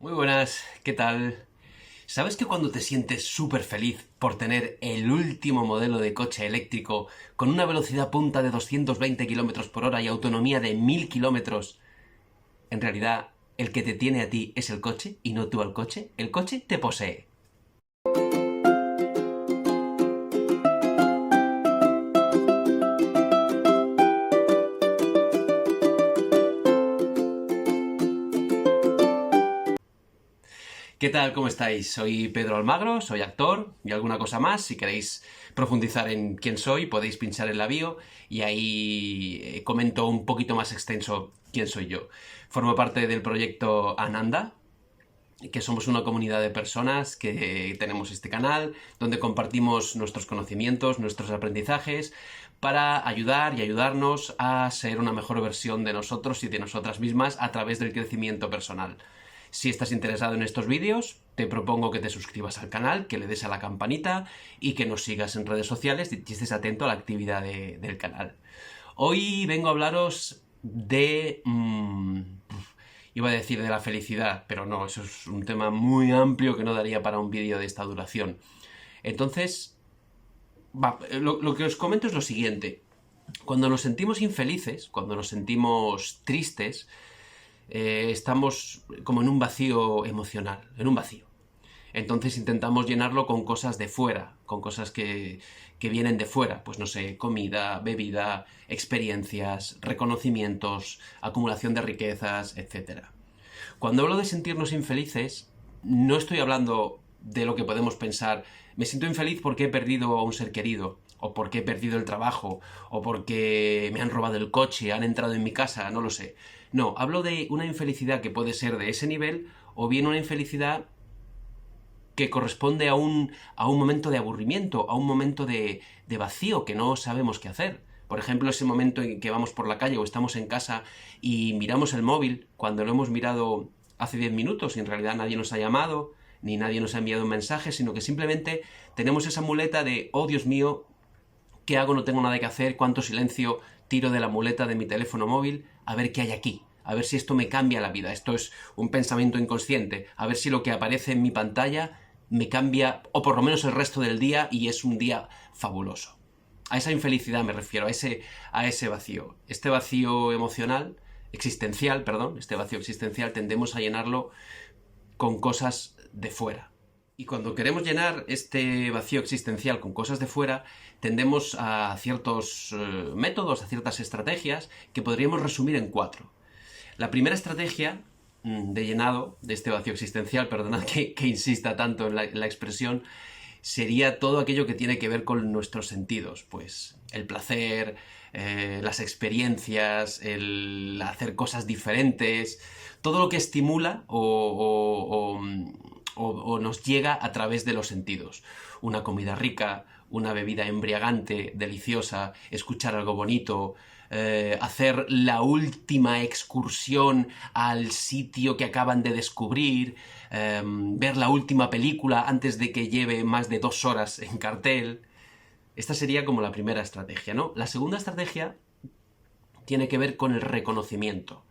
Muy buenas, ¿qué tal? ¿Sabes que cuando te sientes súper feliz por tener el último modelo de coche eléctrico con una velocidad punta de 220 kilómetros por hora y autonomía de 1000 kilómetros, en realidad el que te tiene a ti es el coche y no tú al coche? El coche te posee. ¿Qué tal? ¿Cómo estáis? Soy Pedro Almagro, soy actor y alguna cosa más. Si queréis profundizar en quién soy, podéis pinchar en la bio y ahí comento un poquito más extenso quién soy yo. Formo parte del proyecto Ananda, que somos una comunidad de personas que tenemos este canal donde compartimos nuestros conocimientos, nuestros aprendizajes para ayudar y ayudarnos a ser una mejor versión de nosotros y de nosotras mismas a través del crecimiento personal. Si estás interesado en estos vídeos, te propongo que te suscribas al canal, que le des a la campanita y que nos sigas en redes sociales y estés atento a la actividad del canal. Hoy vengo a hablaros de... iba a decir de la felicidad, pero no, eso es un tema muy amplio que no daría para un vídeo de esta duración. Entonces, lo que os comento es lo siguiente. Cuando nos sentimos infelices, cuando nos sentimos tristes, estamos como en un vacío emocional, en un vacío. Entonces intentamos llenarlo con cosas de fuera, con cosas que vienen de fuera, pues no sé, comida, bebida, experiencias, reconocimientos, acumulación de riquezas, etc. Cuando hablo de sentirnos infelices, no estoy hablando de lo que podemos pensar, me siento infeliz porque he perdido a un ser querido, o porque he perdido el trabajo, o porque me han robado el coche, han entrado en mi casa, no lo sé. No, hablo de una infelicidad que puede ser de ese nivel, o bien una infelicidad que corresponde a un momento de aburrimiento, a un momento de vacío que no sabemos qué hacer. Por ejemplo, ese momento en que vamos por la calle o estamos en casa y miramos el móvil cuando lo hemos mirado hace 10 minutos y en realidad nadie nos ha llamado, ni nadie nos ha enviado un mensaje, sino que simplemente tenemos esa muleta de, oh Dios mío, ¿qué hago? No tengo nada que hacer, cuánto silencio, tiro de la muleta de mi teléfono móvil, a ver qué hay aquí, a ver si esto me cambia la vida. Esto es un pensamiento inconsciente, a ver si lo que aparece en mi pantalla me cambia, o por lo menos el resto del día, y es un día fabuloso. A esa infelicidad me refiero, a ese vacío. Este vacío emocional, existencial, perdón, este vacío existencial tendemos a llenarlo con cosas de fuera. Y cuando queremos llenar este vacío existencial con cosas de fuera, tendemos a ciertos métodos, a ciertas estrategias que podríamos resumir en 4. La primera estrategia de llenado de este vacío existencial, perdonad que insista tanto en la expresión, sería todo aquello que tiene que ver con nuestros sentidos, pues el placer, las experiencias, el hacer cosas diferentes, todo lo que estimula o nos llega a través de los sentidos. Una comida rica, una bebida embriagante, deliciosa, escuchar algo bonito, hacer la última excursión al sitio que acaban de descubrir, ver la última película antes de que lleve más de 2 horas en cartel. Esta sería como la primera estrategia, ¿no? La segunda estrategia tiene que ver con el reconocimiento,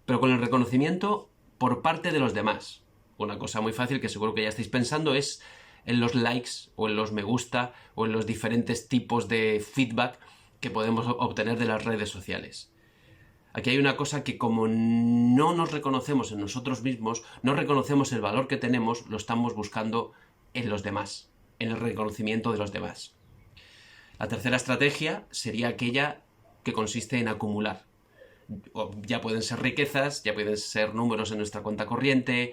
pero con el reconocimiento por parte de los demás. Una cosa muy fácil que seguro que ya estáis pensando es en los likes o en los me gusta o en los diferentes tipos de feedback que podemos obtener de las redes sociales. Aquí hay una cosa que como no nos reconocemos en nosotros mismos, no reconocemos el valor que tenemos, lo estamos buscando en los demás, en el reconocimiento de los demás. La tercera estrategia sería aquella que consiste en acumular. Ya pueden ser riquezas, ya pueden ser números en nuestra cuenta corriente,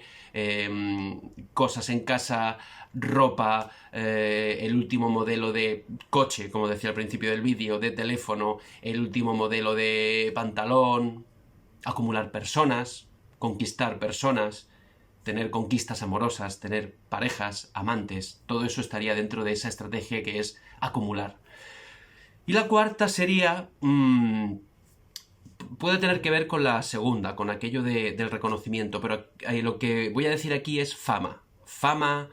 cosas en casa, ropa, el último modelo de coche, como decía al principio del vídeo, de teléfono, el último modelo de pantalón, acumular personas, conquistar personas, tener conquistas amorosas, tener parejas, amantes, todo eso estaría dentro de esa estrategia que es acumular. Y la cuarta sería... puede tener que ver con la segunda, con aquello del reconocimiento, pero lo que voy a decir aquí es fama. Fama,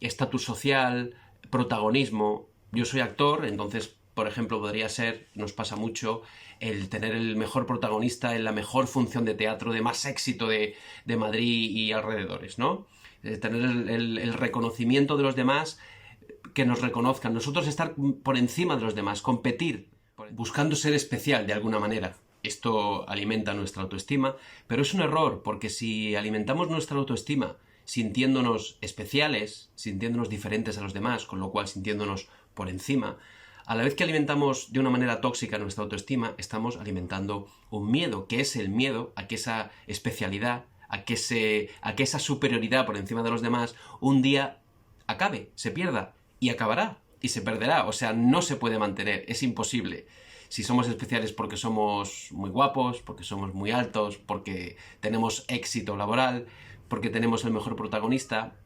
estatus social, protagonismo. Yo soy actor, entonces por ejemplo, podría ser, nos pasa mucho, el tener el mejor protagonista en la mejor función de teatro de más éxito de Madrid y alrededores, ¿no? Tener el reconocimiento de los demás, que nos reconozcan, nosotros estar por encima de los demás, competir, buscando ser especial de alguna manera. Esto alimenta nuestra autoestima, pero es un error, porque si alimentamos nuestra autoestima sintiéndonos especiales, sintiéndonos diferentes a los demás, con lo cual sintiéndonos por encima, a la vez que alimentamos de una manera tóxica nuestra autoestima, estamos alimentando un miedo, que es el miedo a que esa especialidad, a que esa superioridad por encima de los demás, un día acabe, se pierda, y acabará, y se perderá. O sea, no se puede mantener, es imposible. Si somos especiales porque somos muy guapos, porque somos muy altos, porque tenemos éxito laboral, porque tenemos el mejor protagonista,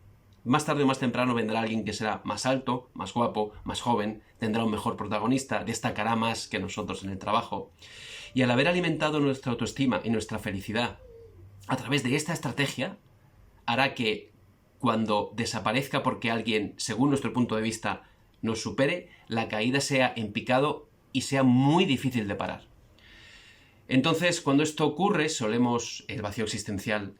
más tarde o más temprano vendrá alguien que será más alto, más guapo, más joven, tendrá un mejor protagonista, destacará más que nosotros en el trabajo. Y al haber alimentado nuestra autoestima y nuestra felicidad a través de esta estrategia, hará que cuando desaparezca porque alguien, según nuestro punto de vista, nos supere, la caída sea en picado y sea muy difícil de parar. Entonces, cuando esto ocurre, el vacío existencial,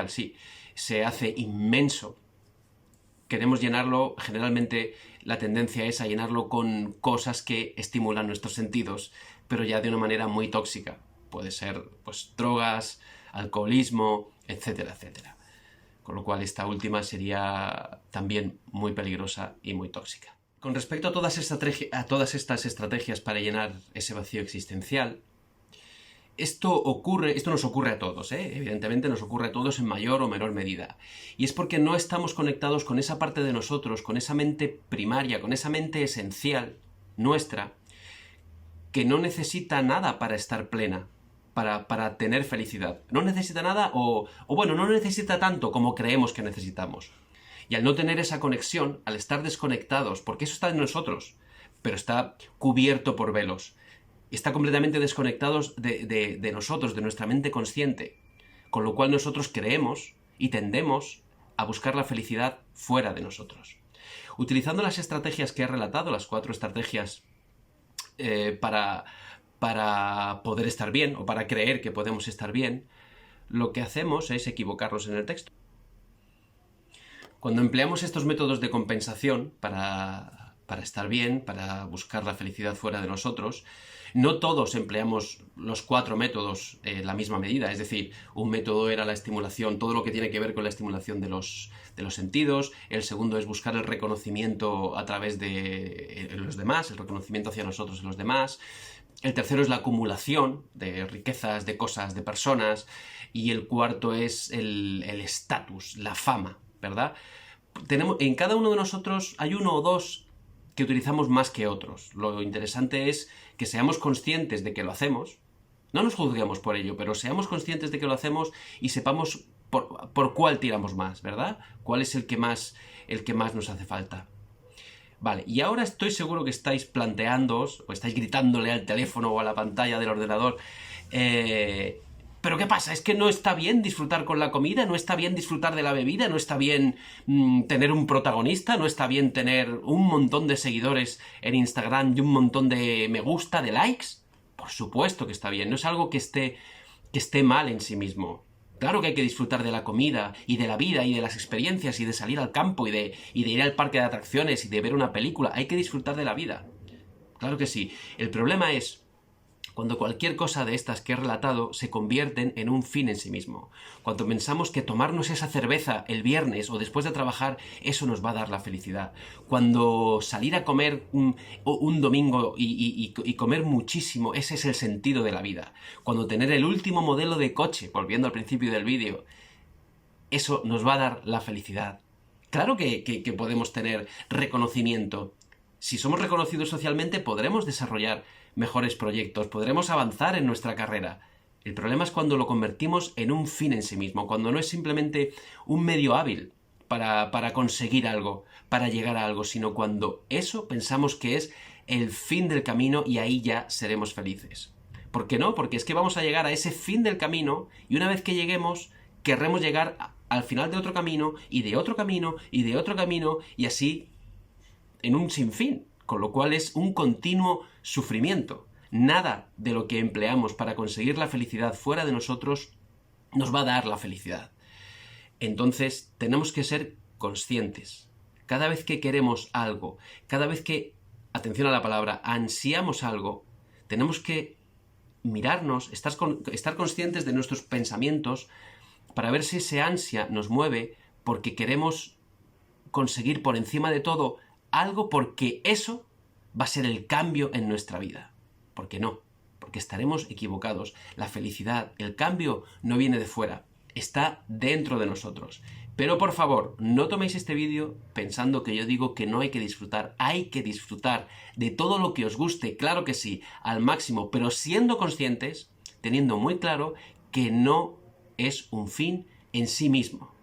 sí, se hace inmenso. Queremos llenarlo, generalmente la tendencia es a llenarlo con cosas que estimulan nuestros sentidos, pero ya de una manera muy tóxica. Puede ser, pues, drogas, alcoholismo, etcétera, etcétera. Con lo cual esta última sería también muy peligrosa y muy tóxica. Con respecto a todas estas estrategias para llenar ese vacío existencial, esto nos ocurre a todos, evidentemente nos ocurre a todos en mayor o menor medida. Y es porque no estamos conectados con esa parte de nosotros, con esa mente primaria, con esa mente esencial nuestra, que no necesita nada para estar plena, para tener felicidad. No necesita nada o bueno, no necesita tanto como creemos que necesitamos. Y al no tener esa conexión, al estar desconectados, porque eso está en nosotros, pero está cubierto por velos, está completamente desconectados de nosotros, de nuestra mente consciente, con lo cual nosotros creemos y tendemos a buscar la felicidad fuera de nosotros. Utilizando las estrategias que he relatado, las 4 estrategias para poder estar bien o para creer que podemos estar bien, lo que hacemos es equivocarnos en el texto. Cuando empleamos estos métodos de compensación para estar bien, para buscar la felicidad fuera de nosotros, no todos empleamos los 4 métodos en la misma medida. Es decir, un método era la estimulación, todo lo que tiene que ver con la estimulación de los sentidos. El segundo es buscar el reconocimiento a través de los demás, el reconocimiento hacia nosotros de los demás. El tercero es la acumulación de riquezas, de cosas, de personas. Y el cuarto es el estatus, la fama, ¿verdad? En cada uno de nosotros hay 1 o 2 que utilizamos más que otros. Lo interesante es que seamos conscientes de que lo hacemos, no nos juzguemos por ello, pero seamos conscientes de que lo hacemos y sepamos por cuál tiramos más, ¿verdad? ¿Cuál es el que más nos hace falta? Vale, y ahora estoy seguro que estáis planteándoos, o estáis gritándole al teléfono o a la pantalla del ordenador, ¿pero qué pasa? ¿Es que no está bien disfrutar con la comida? ¿No está bien disfrutar de la bebida? ¿No está bien tener un protagonista? ¿No está bien tener un montón de seguidores en Instagram y un montón de me gusta, de likes? Por supuesto que está bien, no es algo que esté mal en sí mismo. Claro que hay que disfrutar de la comida y de la vida y de las experiencias y de salir al campo y de ir al parque de atracciones y de ver una película. Hay que disfrutar de la vida. Claro que sí. El problema es cuando cualquier cosa de estas que he relatado se convierten en un fin en sí mismo. Cuando pensamos que tomarnos esa cerveza el viernes o después de trabajar, eso nos va a dar la felicidad. Cuando salir a comer un domingo y comer muchísimo, ese es el sentido de la vida. Cuando tener el último modelo de coche, volviendo al principio del vídeo, eso nos va a dar la felicidad. Claro que podemos tener reconocimiento. Si somos reconocidos socialmente, podremos desarrollar mejores proyectos, podremos avanzar en nuestra carrera. El problema es cuando lo convertimos en un fin en sí mismo, cuando no es simplemente un medio hábil para conseguir algo, para llegar a algo, sino cuando eso pensamos que es el fin del camino y ahí ya seremos felices. ¿Por qué no? Porque es que vamos a llegar a ese fin del camino y una vez que lleguemos, querremos llegar al final de otro camino y de otro camino y de otro camino y así en un sinfín. con lo cual es un continuo sufrimiento. Nada de lo que empleamos para conseguir la felicidad fuera de nosotros nos va a dar la felicidad. Entonces tenemos que ser conscientes. Cada vez que queremos algo, cada vez que, atención a la palabra, ansiamos algo, tenemos que mirarnos, estar conscientes de nuestros pensamientos para ver si ese ansia nos mueve porque queremos conseguir por encima de todo algo, porque eso va a ser el cambio en nuestra vida. Porque no, porque estaremos equivocados. La felicidad, el cambio no viene de fuera, está dentro de nosotros. Pero por favor, no toméis este vídeo pensando que yo digo que no hay que disfrutar. Hay que disfrutar de todo lo que os guste, claro que sí, al máximo, pero siendo conscientes, teniendo muy claro que no es un fin en sí mismo.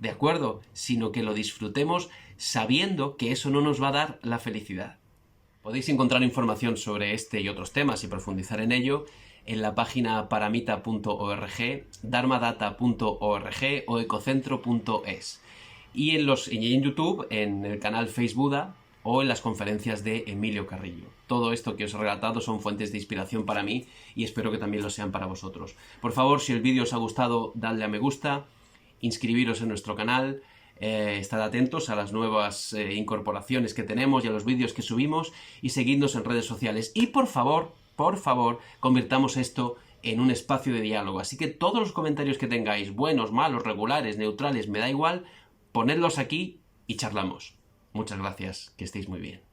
¿De acuerdo? Sino que lo disfrutemos sabiendo que eso no nos va a dar la felicidad. Podéis encontrar información sobre este y otros temas y profundizar en ello en la página paramita.org, dharmadata.org o ecocentro.es. Y en YouTube, en el canal Facebook o en las conferencias de Emilio Carrillo. Todo esto que os he relatado son fuentes de inspiración para mí y espero que también lo sean para vosotros. Por favor, si el vídeo os ha gustado, dadle a me gusta, inscribiros en nuestro canal, estad atentos a las nuevas incorporaciones que tenemos y a los vídeos que subimos y seguidnos en redes sociales. Y por favor, convirtamos esto en un espacio de diálogo. Así que todos los comentarios que tengáis, buenos, malos, regulares, neutrales, me da igual, ponedlos aquí y charlamos. Muchas gracias, que estéis muy bien.